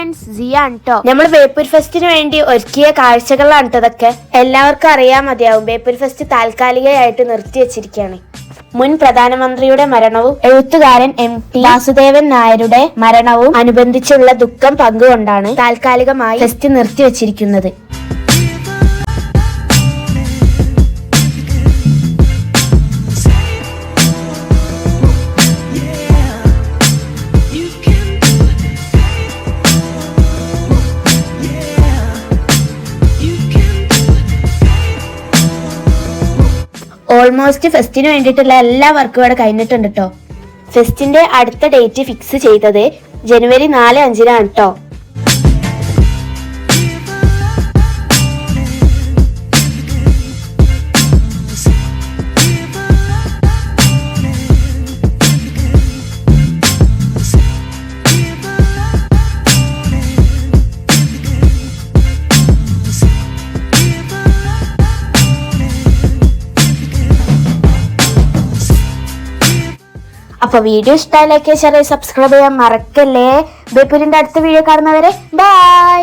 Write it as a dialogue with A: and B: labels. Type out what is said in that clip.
A: Friends, സിയാണ് ട്ടോ. നമ്മൾ ബേപ്പൂർ ഫെസ്റ്റിന് വേണ്ടി ഒരുക്കിയ കാഴ്ചകളാണ് ട്ടോ ഇതൊക്കെ. എല്ലാവർക്കും അറിയാൻ മതിയാവും, ബേപ്പൂർ ഫെസ്റ്റ് താൽക്കാലികമായിട്ട് നിർത്തിവെച്ചിരിക്കുകയാണ്. മുൻ പ്രധാനമന്ത്രിയുടെ മരണവും എഴുത്തുകാരൻ MT വാസുദേവൻ നായരുടെ മരണവും അനുബന്ധിച്ചുള്ള ദുഃഖം പങ്കുകൊണ്ടാണ് താൽക്കാലികമായി ഫെസ്റ്റ് നിർത്തിവെച്ചിരിക്കുന്നത്. ഓൾമോസ്റ്റ് ഫെസ്റ്റിന് വേണ്ടിയിട്ടുള്ള എല്ലാ വർക്കും ഇവിടെ കഴിഞ്ഞിട്ടുണ്ട് കേട്ടോ. ഫെസ്റ്റിന്റെ അടുത്ത ഡേറ്റ് ഫിക്സ് ചെയ്തത് ജനുവരി 4-5 കേട്ടോ. അപ്പൊ വീഡിയോ ഇഷ്ടമായി ലൈക്ക്, ഷെയർ, സബ്സ്ക്രൈബ് ചെയ്യാൻ മറക്കല്ലേ. ബേപ്പൂരിന്റെ അടുത്ത വീഡിയോ കാണുന്നവരെ ബൈ.